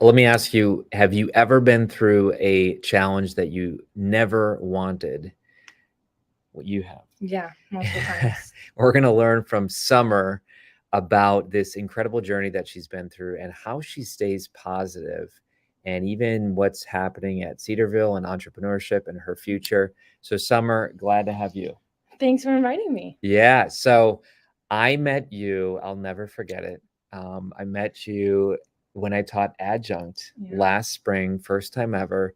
Let me ask you, have you ever been through a challenge that you never wanted? What you have? Yeah, multiple times. We're going to learn from Summer about this incredible journey that she's been through and how she stays positive and even what's happening at Cedarville and entrepreneurship and her future. So Summer, glad to have you. Thanks for inviting me. Yeah. So I met you, I'll never forget it. I met you when I taught adjunct last spring, first time ever.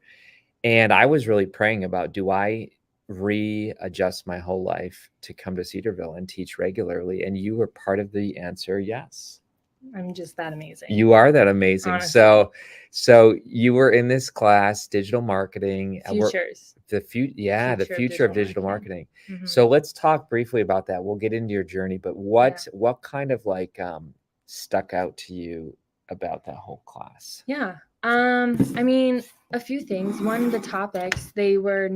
And I was really praying about, do I readjust my whole life to come to Cedarville and teach regularly? And you were part of the answer. Yes. I'm just that amazing. You are that amazing. Honestly. So you were in this class, digital marketing. Futures. The future of digital marketing. Mm-hmm. So let's talk briefly about that. We'll get into your journey, but what kind of like stuck out to you about that whole class? Yeah. I mean, a few things. One, the topics, they were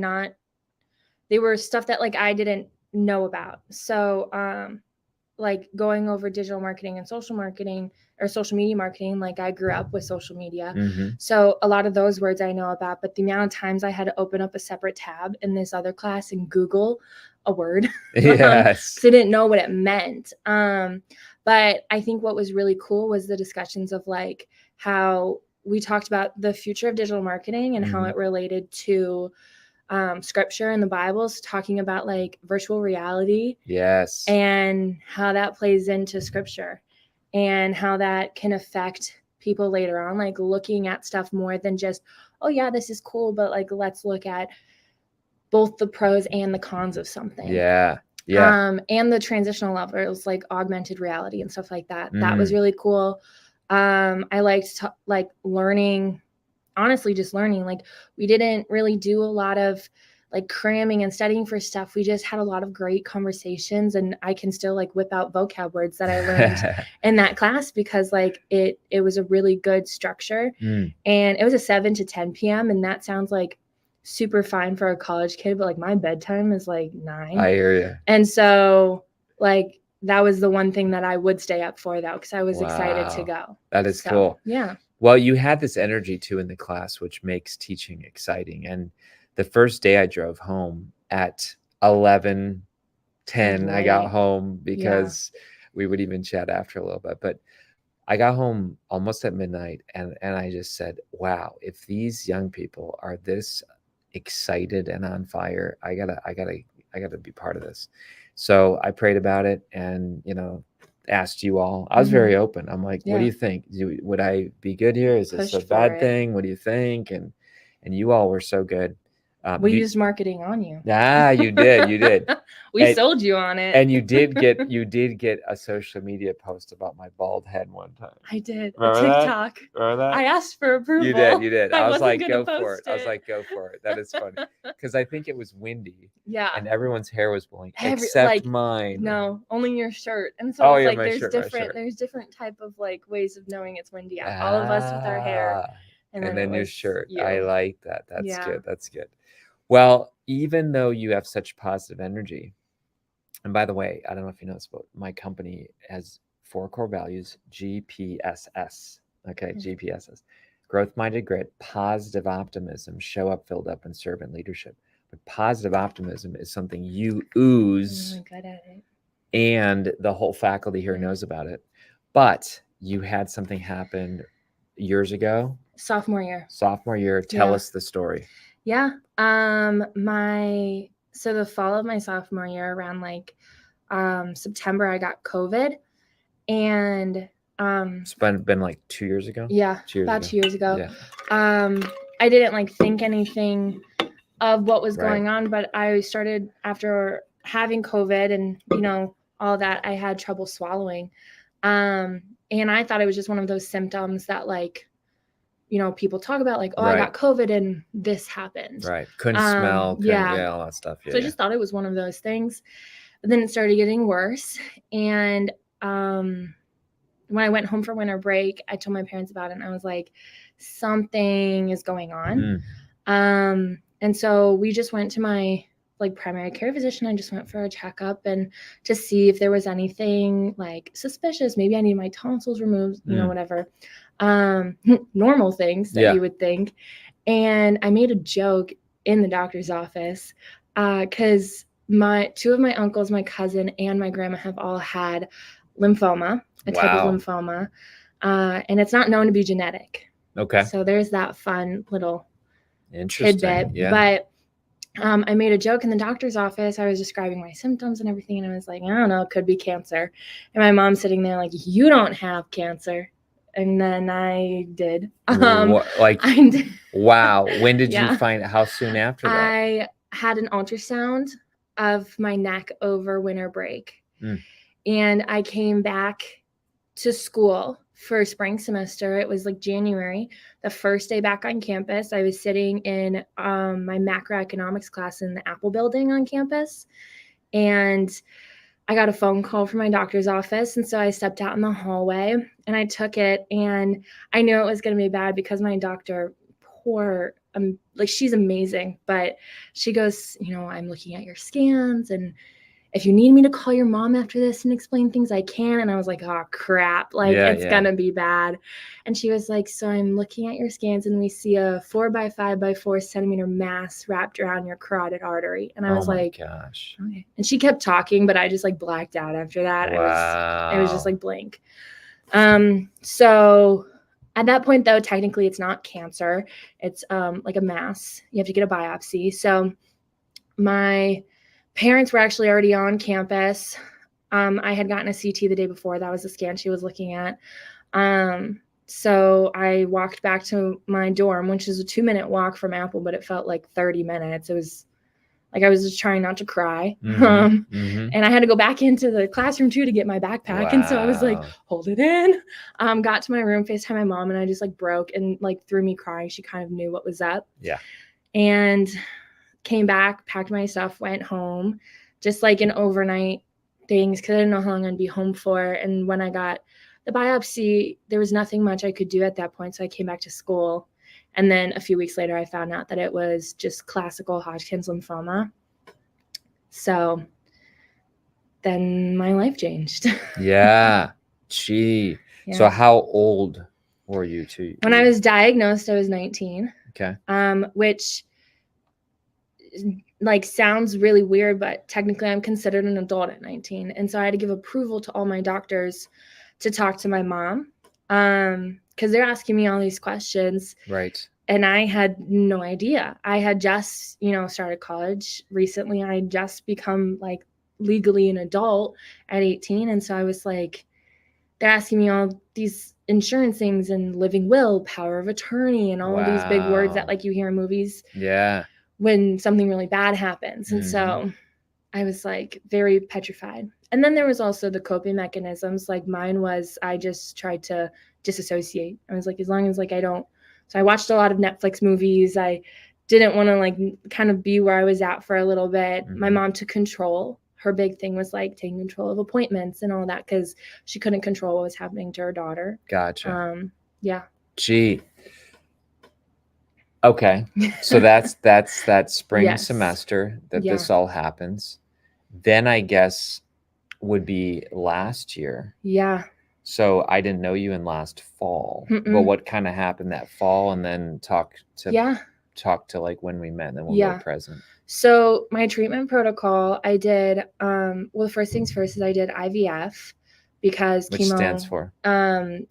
stuff that like I didn't know about. So like going over digital marketing and social marketing or social media marketing, like I grew up with social media. Mm-hmm. So a lot of those words I know about, but the amount of times I had to open up a separate tab in this other class and Google a word. Yes. So I didn't know what it meant. But I think what was really cool was the discussions of like how we talked about the future of digital marketing and how it related to scripture in the Bibles, talking about like virtual reality. Yes. And how that plays into scripture and how that can affect people later on, like looking at stuff more than just, oh yeah, this is cool, but like let's look at both the pros and the cons of something. Yeah. And the transitional levels like augmented reality and stuff like that. That was really cool. I liked like learning, honestly just learning. Like we didn't really do a lot of like cramming and studying for stuff. We just had a lot of great conversations, and I can still like whip out vocab words that I learned in that class because like it was a really good structure. And it was a 7 to 10 p.m. and that sounds like super fine for a college kid, but like my bedtime is like 9. I hear you. And so like that was the one thing that I would stay up for though, because I was excited to go. That is cool. Yeah. Well, you had this energy too in the class, which makes teaching exciting. And the first day I drove home at 11:10, I got home because we would even chat after a little bit. But I got home almost at midnight, and I just said, wow, if these young people are this excited and on fire, I gotta be part of this. So I prayed about it and, asked you all. I was very open. I'm like, what do you think? Would I be good here? Is this a bad thing? What do you think? And you all were so good. We used marketing on you. You did. We sold you on it. And you did get a social media post about my bald head one time. I did. Remember a TikTok. That? Remember that? I asked for approval. You did. I was like, go for it. I was like, go for it. That is funny. Because I think it was windy. Yeah. And everyone's hair was blowing except mine. No, only your shirt. And so it's like there's shirt. different type of like ways of knowing it's windy. All of us with our hair. And then your shirt. You. I like that. That's good. That's good. Well, even though you have such positive energy, and by the way, I don't know if you know this, but my company has 4 core values, GPSS. Okay, GPSS. Growth-minded grit, positive optimism, show up, filled up, and servant leadership. But positive optimism is something you ooze. I'm good at it. And the whole faculty here knows about it. But you had something happen years ago. Sophomore year. Tell us the story. Yeah. So the fall of my sophomore year, around like September, I got COVID, and it's been like 2 years ago. Yeah, 2 years ago. Yeah. I didn't like think anything of what was going on, but I started after having COVID and all that. I had trouble swallowing, and I thought it was just one of those symptoms that like. People talk about like, I got COVID and this happened. Right. Couldn't smell. All that stuff. Yeah, so I just thought it was one of those things. But then it started getting worse. And when I went home for winter break, I told my parents about it. And I was like, something is going on. And so we just went to my like primary care physician. I just went for a checkup and to see if there was anything like suspicious. Maybe I need my tonsils removed, whatever. normal things that you would think. And I made a joke in the doctor's office because two of my uncles, my cousin, and my grandma have all had lymphoma, a type of lymphoma, and it's not known to be genetic. Okay. So there's that fun little tidbit. Yeah. But I made a joke in the doctor's office. I was describing my symptoms and everything, and I was like, I don't know, it could be cancer. And my mom's sitting there like, you don't have cancer. And then I did. I did. Wow. When did you find? How soon after that? I had an ultrasound of my neck over winter break, and I came back to school for spring semester. It was like January, the first day back on campus. I was sitting in my macroeconomics class in the Apple building on campus, and I got a phone call from my doctor's office. And so I stepped out in the hallway and I took it, and I knew it was going to be bad because my doctor, she's amazing, but she goes, I'm looking at your scans, and if you need me to call your mom after this and explain things, I can. And I was like, oh, crap. It's going to be bad. And she was like, so I'm looking at your scans, and we see a 4 by 5 by 4 centimeter mass wrapped around your carotid artery. And I was like, gosh. Okay. And she kept talking, but I just blacked out after that. Wow. I was just blank. So at that point, though, technically it's not cancer. It's like a mass. You have to get a biopsy. So my parents were actually already on campus. I had gotten a CT the day before. That was the scan she was looking at. So I walked back to my dorm, which is a 2-minute walk from Apple, but it felt like 30 minutes. It was like I was just trying not to cry. And I had to go back into the classroom too to get my backpack. Wow. And so I was like, hold it in. Got to my room, FaceTime my mom, and I just broke and threw me crying. She kind of knew what was up. Yeah. And came back, packed my stuff, went home, just an overnight things because I didn't know how long I'd be home for. And when I got the biopsy, there was nothing much I could do at that point. So I came back to school. And then a few weeks later, I found out that it was just classical Hodgkin's lymphoma. So then my life changed. Yeah. Gee. Yeah. So how old were you too? When I was diagnosed, I was 19. Okay. Which sounds really weird, but technically I'm considered an adult at 19. And so I had to give approval to all my doctors to talk to my mom. Because they're asking me all these questions. Right. And I had no idea. I had just, started college recently. I had just become legally an adult at 18. And so I was they're asking me all these insurance things and living will, power of attorney, and all of these big words that you hear in movies. Yeah. When something really bad happens. And so I was very petrified. And then there was also the coping mechanisms. Mine was, I just tried to disassociate. I was as long as I don't. So I watched a lot of Netflix movies. I didn't want to kind of be where I was at for a little bit. My mom took control. Her big thing was taking control of appointments and all that because she couldn't control what was happening to her daughter. Gotcha. Yeah. Gee. Okay. So that's that spring semester that this all happens. Then I guess would be last year. Yeah. So I didn't know you in last fall. But what kind of happened that fall, and then talk to when we met and then when we were present. So my treatment protocol, I did well, first things first is I did IVF because Which stands for in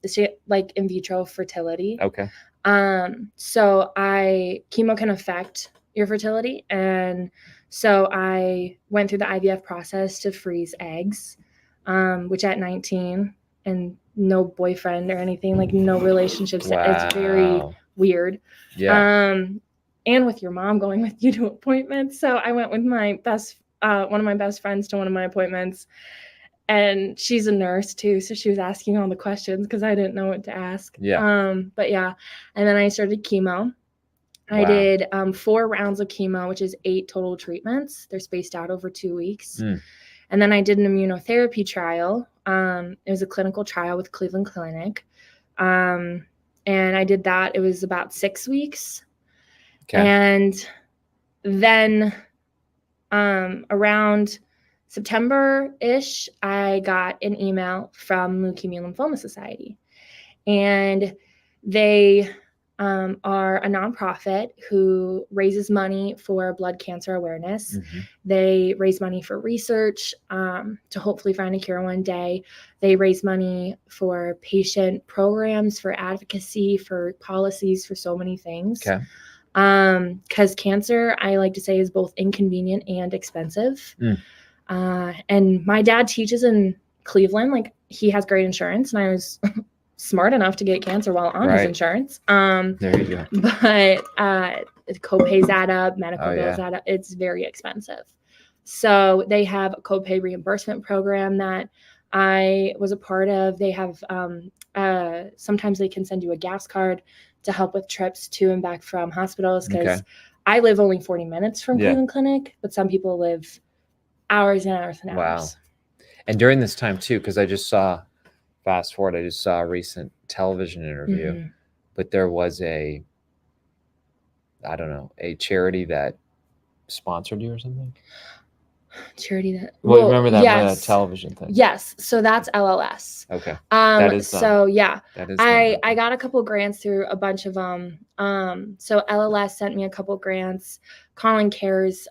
vitro fertility. Okay. So chemo can affect your fertility. And so I went through the IVF process to freeze eggs, which at 19 and no boyfriend or anything, no relationships. Wow. It's very weird. Yeah. And with your mom going with you to appointments. So I went with one of my best friends to one of my appointments. And she's a nurse too, so she was asking all the questions because I didn't know what to ask. Yeah. But yeah, and then I started chemo. I did 4 rounds of chemo, which is 8 total treatments. They're spaced out over 2 weeks. And then I did an immunotherapy trial. It was a clinical trial with Cleveland Clinic. And I did that. It was about 6 weeks. Okay. And then around September-ish, I got an email from Leukemia Lymphoma Society. And They are a nonprofit who raises money for blood cancer awareness. They raise money for research to hopefully find a cure one day. They raise money for patient programs, for advocacy, for policies, for so many things. Okay. Because cancer, I like to say, is both inconvenient and expensive. And my dad teaches in Cleveland. Like, he has great insurance, and I was smart enough to get cancer while on his insurance. There you go. But co-pays add up, medical bills add up. It's very expensive. So they have a co-pay reimbursement program that I was a part of. They have sometimes they can send you a gas card to help with trips to and back from hospitals, because I live only 40 minutes from Cleveland Clinic, but some people live hours and hours and hours. And during this time too, because I just saw, fast forward, I just saw a recent television interview, but there was a charity that sponsored you or something. Charity that, well, remember that television thing? Yes. So that's LLS. Okay. That is so yeah, that is I got a couple grants through a bunch of them. So LLS sent me a couple grants. Cares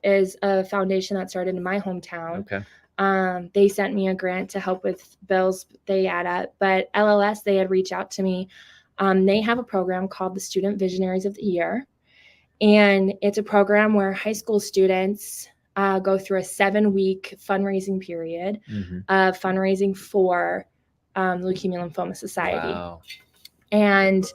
is a foundation that started in my hometown. Okay. They sent me a grant to help with bills they add up, but LLS, they had reached out to me. They have a program called the Student Visionaries of the Year. And it's a program where high school students go through a 7-week fundraising period of fundraising for the Leukemia Lymphoma Society. Wow. And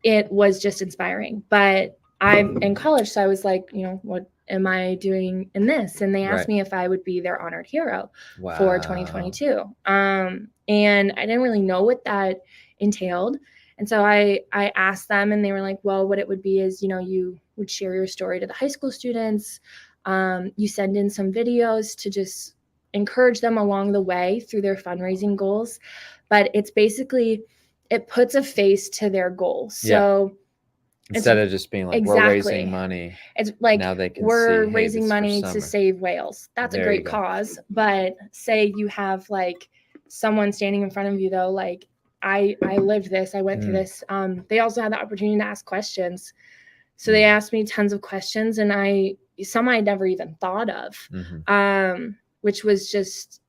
it was just inspiring. But I'm in college, so I was like, what am I doing in this? And they asked me if I would be their honored hero for 2022. And I didn't really know what that entailed. And so I asked them, and they were like, well, what it would be is, you would share your story to the high school students. You send in some videos to just encourage them along the way through their fundraising goals. But it's basically, it puts a face to their goals. So instead of just being like, we're raising money, it's like, now they can we're see, raising money to save whales. That's a great cause. But say you have like someone standing in front of you, though, like, I lived this, I went through this. They also had the opportunity to ask questions. So they asked me tons of questions, and some I never even thought of, which was just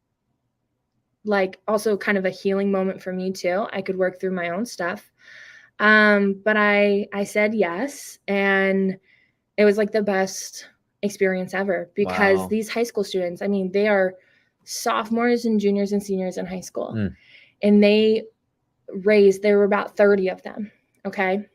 like also kind of a healing moment for me too. I could work through my own stuff. But I said yes, and it was like the best experience ever, because these high school students, I mean, they are sophomores and juniors and seniors in high school, and there were about 30 of them. Okay.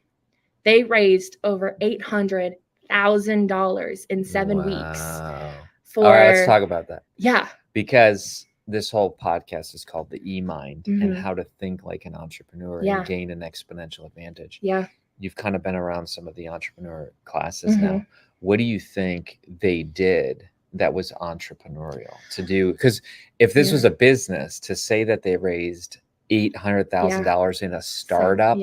They raised over $800,000 in 7 weeks. All right, let's talk about that. Yeah. Because this whole podcast is called the E-Mind, and how to think like an entrepreneur and gain an exponential advantage. Yeah. You've kind of been around some of the entrepreneur classes now. What do you think they did that was entrepreneurial to do? Because if this was a business, to say that they raised $800,000 in a startup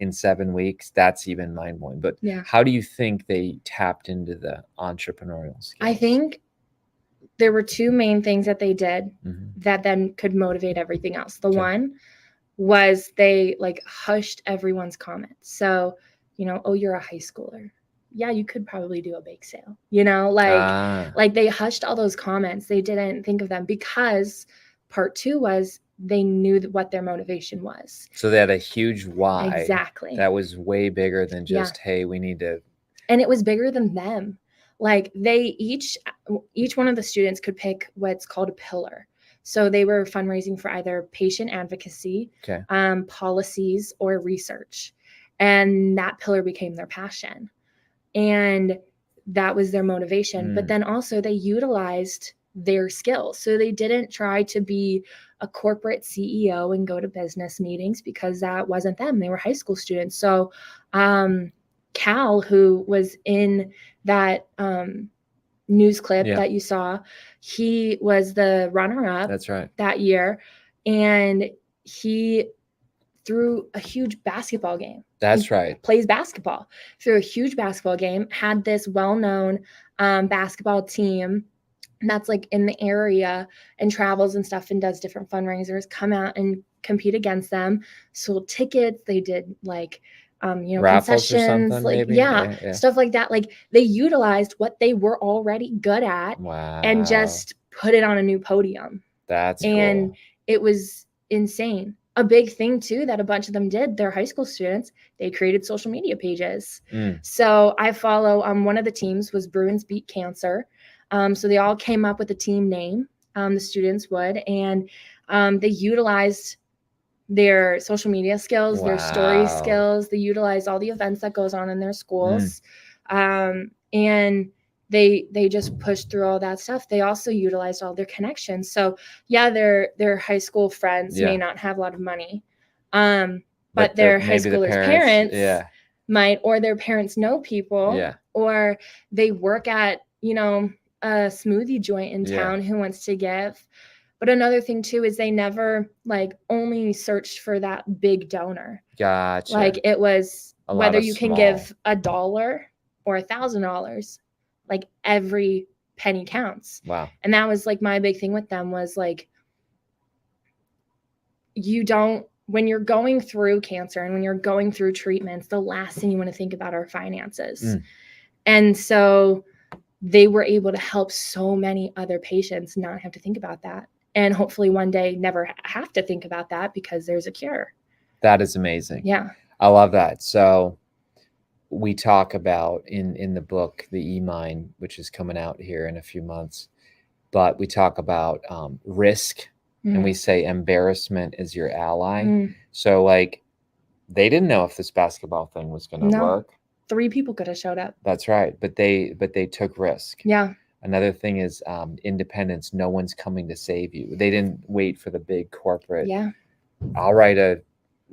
in 7 weeks, that's even mind-blowing. But how do you think they tapped into the entrepreneurial skills? I think there were two main things that they did that then could motivate everything else. The one was they like hushed everyone's comments. So, oh, you're a high schooler. Yeah, you could probably do a bake sale, like they hushed all those comments. They didn't think of them, because part two was they knew what their motivation was. So they had a huge why. Exactly. That was way bigger than just, hey, we need to. And it was bigger than them. Like they each one of the students could pick what's called a pillar. So they were fundraising for either patient advocacy, policies, or research. And that pillar became their passion. And that was their motivation. But then also they utilized their skills. So they didn't try to be a corporate CEO and go to business meetings, because that wasn't them. They were high school students. So Cal, who was in that news clip that you saw, he was the runner-up that year. And he threw a huge basketball game. Plays basketball. Threw a huge basketball game, had this well-known basketball team that's like in the area and travels and stuff and does different fundraisers, come out and compete against them, sold tickets. They did like, Raffles or concessions, something, like, maybe? Yeah. stuff like that. Like they utilized what they were already good at and Wow. just put it on a new podium. That's And cool. it was insane. A big thing too that a bunch of them did, they're high school students, they created social media pages. So I follow, one of the teams was Bruins Beat Cancer. So they all came up with a team name, the students would, and they utilized their social media skills, their story Wow. skills. They utilized all the events that goes on in their schools. And they just pushed through all that stuff. They also utilized all their connections. So yeah, their high school friends may not have a lot of money, but their high schoolers' parents might, or their parents know people, or they work at a smoothie joint in town who wants to give. But another thing too is they never like only searched for that big donor. Gotcha. Like it was whether you can small. give $1 or $1,000, like every penny counts. Wow. And that was like my big thing with them was like, when you're going through cancer and when you're going through treatments, the last thing you want to think about are finances. And so they were able to help so many other patients not have to think about that. And hopefully one day never have to think about that because there's a cure. That is amazing. Yeah. I love that. So we talk about in the book, the E-Mind, which is coming out here in a few months, but we talk about risk and we say embarrassment is your ally. So like they didn't know if this basketball thing was going to work. 3 people could have showed up. That's right. But they took risk. Yeah. Another thing is independence. No one's coming to save you. They didn't wait for the big corporate. Yeah. I'll write a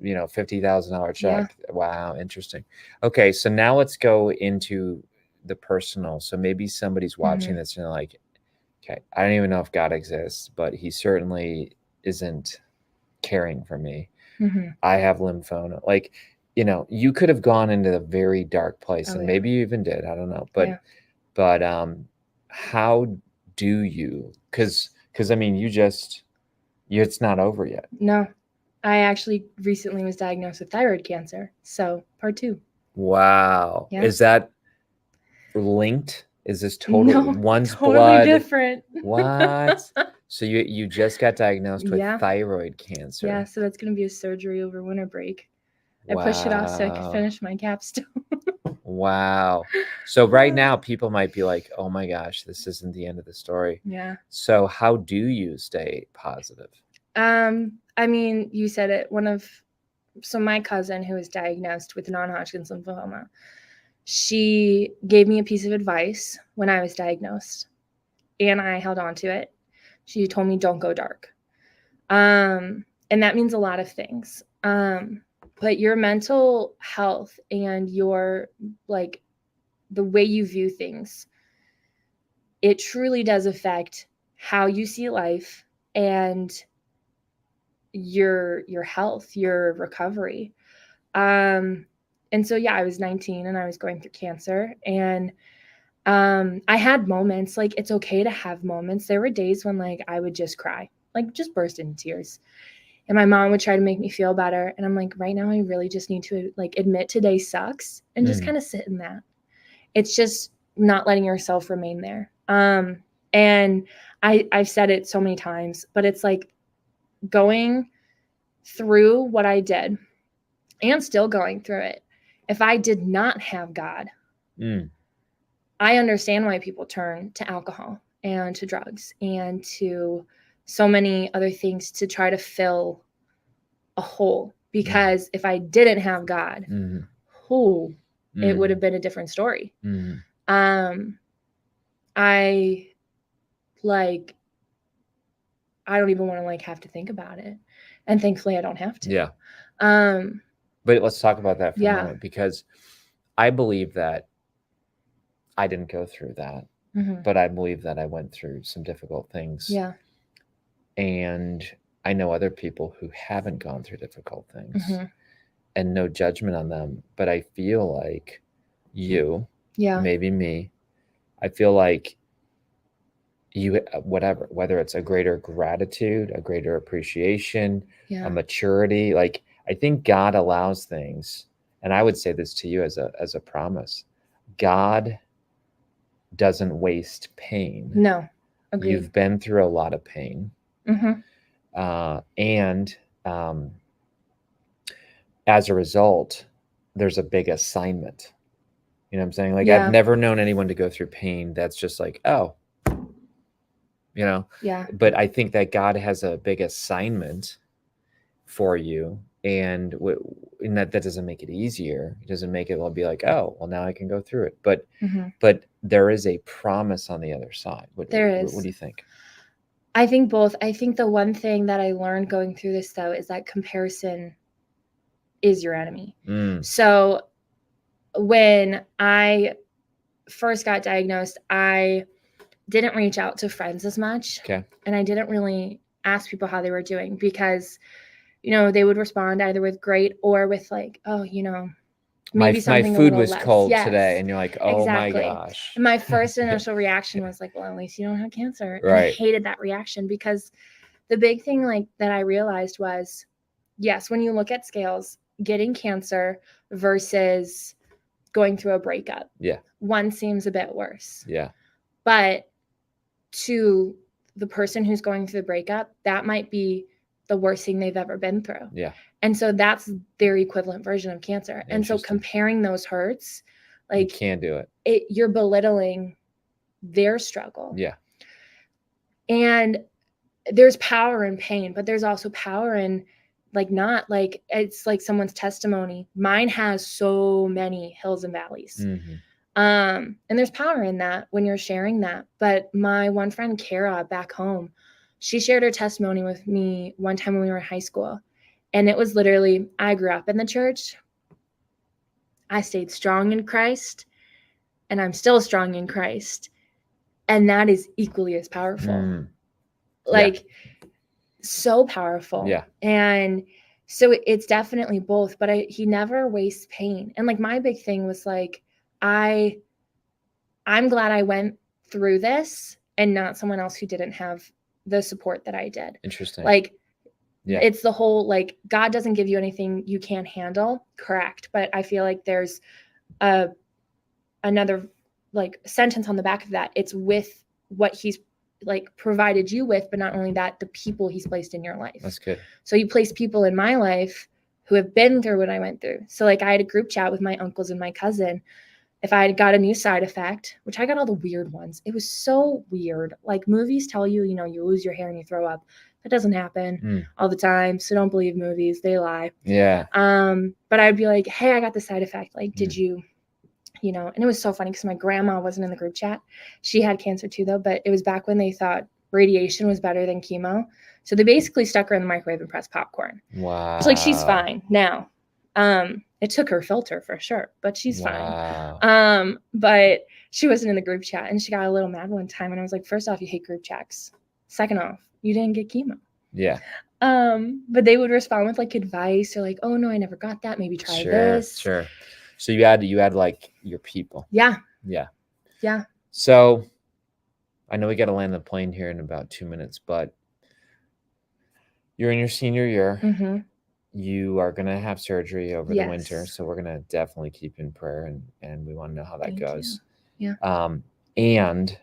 $50,000 check. Yeah. Wow, interesting. Okay, so now let's go into the personal. So maybe somebody's watching this and they're like, okay, I don't even know if God exists, but he certainly isn't caring for me. I have lymphoma. Like, you could have gone into a very dark place, and maybe you even did. I don't know, but how do you? Because I mean, it's not over yet. No, I actually recently was diagnosed with thyroid cancer. So part 2. Wow. Yeah. Is that linked? Is this one's totally blood? Different. What? So you just got diagnosed with thyroid cancer. Yeah, so that's going to be a surgery over winter break. Wow. I pushed it off so I could finish my capstone. Wow. So right now people might be like, oh my gosh, this isn't the end of the story. Yeah. So how do you stay positive? I mean, you said it. So my cousin who was diagnosed with non-Hodgkin's lymphoma, she gave me a piece of advice when I was diagnosed, and I held on to it. She told me, don't go dark. And that means a lot of things. But your mental health and your, like, the way you view things, it truly does affect how you see life and your health, your recovery. And so, I was 19 and I was going through cancer, and I had moments, like, it's okay to have moments. There were days when, like, I would just cry, like, just burst into tears. And my mom would try to make me feel better. And I'm like, right now, I really just need to, like, admit today sucks and just kind of sit in that. It's just not letting yourself remain there. And I've said it so many times, but it's like going through what I did and still going through it. If I did not have God, I understand why people turn to alcohol and to drugs and to so many other things to try to fill a hole. Because if I didn't have God, it would have been a different story. I don't even want to, like, have to think about it. And thankfully I don't have to. Yeah. But let's talk about that for a moment, because I believe that I didn't go through that, but I believe that I went through some difficult things. Yeah. And I know other people who haven't gone through difficult things, and no judgment on them. But I feel like maybe me, I feel like whatever, whether it's a greater gratitude, a greater appreciation, Yeah. a maturity. Like, I think God allows things, and I would say this to you as a promise. God doesn't waste pain. No. Agreed. You've been through a lot of pain. And as a result, there's a big assignment. You know what I'm saying? Like, I've never known anyone to go through pain that's just like, oh, you know? Yeah. But I think that God has a big assignment for you. And that doesn't make it easier. It doesn't make it be like, oh, well, now I can go through it. But there is a promise on the other side. What do you think? I think both. I think the one thing that I learned going through this, though, is that comparison is your enemy. So when I first got diagnosed, I didn't reach out to friends as much. Okay. And I didn't really ask people how they were doing because, they would respond either with great or with like, oh, maybe my food was less. cold today. And you're like, oh exactly. My gosh. And my first initial reaction was like, well, at least you don't have cancer. Right. And I hated that reaction because the big thing like that I realized was, yes, when you look at scales, getting cancer versus going through a breakup. Yeah. One seems a bit worse. Yeah. But to the person who's going through the breakup, that might be the worst thing they've ever been through. Yeah. And so that's their equivalent version of cancer. And so comparing those hurts, like you can't do it. You're belittling their struggle. Yeah. And there's power in pain, but there's also power in like not like it's like someone's testimony. Mine has so many hills and valleys. And there's power in that when you're sharing that. But my one friend, Kara, back home, she shared her testimony with me one time when we were in high school. And it was literally, I grew up in the church. I stayed strong in Christ. And I'm still strong in Christ. And that is equally as powerful. So powerful. Yeah. And so it's definitely both. But he never wastes pain. And like my big thing was like, I'm glad I went through this and not someone else who didn't have the support that I did. Interesting. Like, it's the whole, like, God doesn't give you anything you can't handle. Correct. But I feel like there's another like sentence on the back of that. It's with what he's like provided you with, but not only that, the people he's placed in your life. That's good. So he placed people in my life who have been through what I went through. So like I had a group chat with my uncles and my cousin. If I had got a new side effect, which I got all the weird ones, it was so weird. Like movies tell you, you lose your hair and you throw up. That doesn't happen all the time. So don't believe movies. They lie. Yeah. But I'd be like, hey, I got the side effect. Like, did you, and it was so funny because my grandma wasn't in the group chat. She had cancer too, though. But it was back when they thought radiation was better than chemo. So they basically stuck her in the microwave and pressed popcorn. Wow. It's like, she's fine now. It took her filter for sure, but she's fine. But she wasn't in the group chat and she got a little mad one time. And I was like, first off, you hate group chats. Second off, you didn't get chemo. Yeah. But they would respond with like advice or like, oh no, I never got that. Maybe try this. Sure. So you had like your people. Yeah. Yeah. Yeah. So I know we got to land the plane here in about 2 minutes, but you're in your senior year. Mm-hmm. You are going to have surgery over the winter. So we're going to definitely keep in prayer and we want to know how that goes. You. Yeah. And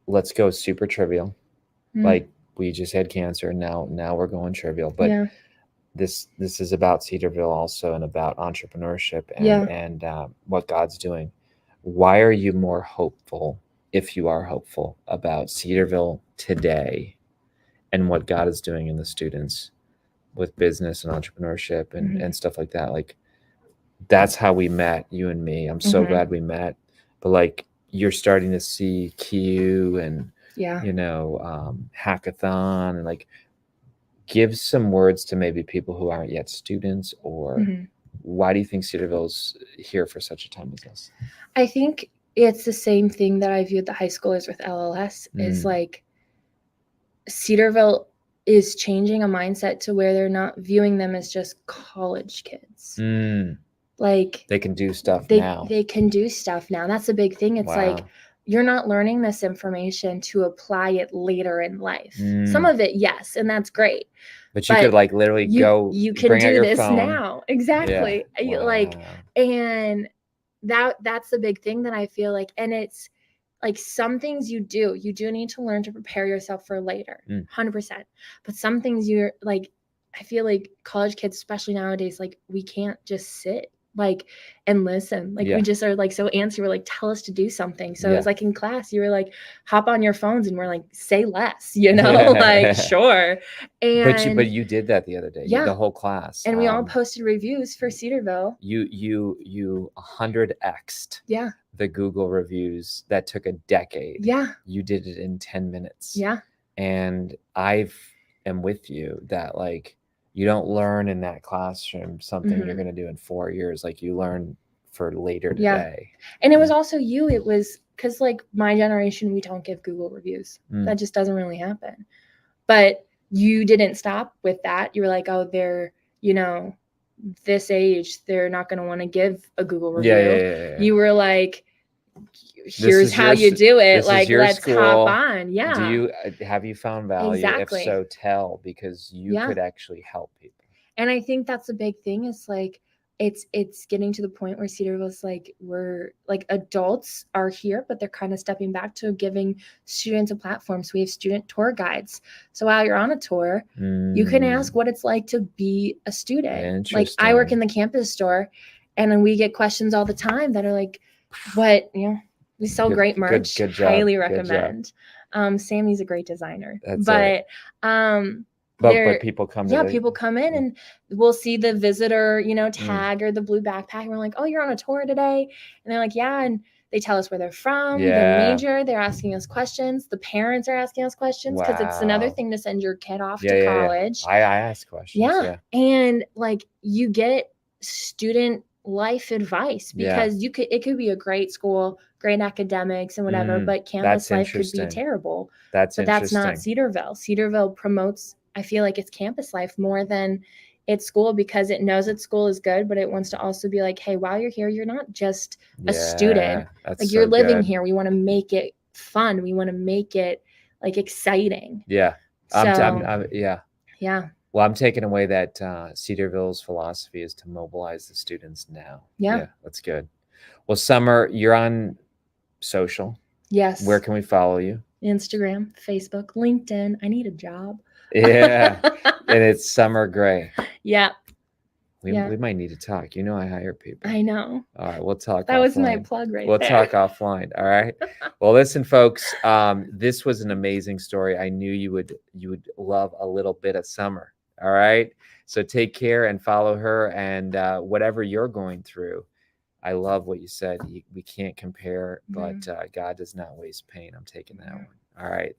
let's go super trivial. Like we just had cancer. Now we're going trivial, but this is about Cedarville also and about entrepreneurship and what God's doing. Why are you more hopeful, if you are hopeful, about Cedarville today and what God is doing in the students with business and entrepreneurship and stuff like that? Like, that's how we met, you and me. I'm so glad we met. But like, you're starting to see Q and hackathon and like, give some words to maybe people who aren't yet students, or why do you think Cedarville's here for such a time as this? I think it's the same thing that I viewed the high schoolers with LLS is like Cedarville is changing a mindset to where they're not viewing them as just college kids. Like they can do stuff now. They can do stuff now. That's a big thing. It's like, you're not learning this information to apply it later in life. Some of it, yes, and that's great. But you could like literally you can bring out do your this phone. now. Exactly. Yeah. Like, Wow. and that's the big thing that I feel like, and it's like some things you do need to learn to prepare yourself for later, 100%. But some things you're like, I feel like college kids, especially nowadays, like we can't just sit like and listen. Like we just are like so antsy. We're like, tell us to do something. So it's like in class, you were like, hop on your phones, and we're like, say less, you know, like sure. And but you did that the other day. The whole class. And we all posted reviews for Cedarville. You 100x'd the Google reviews that took a decade. You did it in 10 minutes. And I am with you that like you don't learn in that classroom something you're going to do in 4 years. Like you learn for later today. And it was also it was because like my generation, we don't give Google reviews. That just doesn't really happen. But you didn't stop with that. You were like, oh, they're, you know, this age, they're not going to want to give a Google review. You were like, here's how you do it. Like, let's hop on. Have you found value? Exactly. If so, tell, because you could actually help people. And I think that's the big thing is like, it's getting to the point where Cedarville's like, we're like adults are here, but they're kind of stepping back to giving students a platform. So we have student tour guides. So while you're on a tour, you can ask what it's like to be a student. Like I work in the campus store, and then we get questions all the time that are like, what, you know, we sell great merch. Good job. Highly recommend. Sammy's a great designer. But people come people come in and we'll see the visitor, you know, tag or the blue backpack. And we're like, oh, you're on a tour today? And they're like, yeah. And they tell us where they're from, their major. They're asking us questions. The parents are asking us questions because it's another thing to send your kid off to college. I ask questions. And like you get student life advice because it could be a great school, great academics and whatever, but campus life could be terrible. But that's not Cedarville. Cedarville promotes, I feel like, it's campus life more than it's school, because it knows that school is good, but it wants to also be like, hey, while you're here, you're not just a student. Like you're living here. We want to make it fun. We want to make it like exciting. Well, I'm taking away that Cedarville's philosophy is to mobilize the students now. That's good. Well, Summer, you're on social. Yes. Where can we follow you? Instagram, Facebook, LinkedIn. I need a job. And it's Summer Gray. We might need to talk. You know, I hire people. I know. All right, we'll talk. That was my plug right there. We'll talk offline. All right. Well, listen, folks. This was an amazing story. I knew you would love a little bit of Summer. All right. So take care and follow her, and whatever you're going through. I love what you said. We can't compare, but God does not waste pain. I'm taking that one. All right.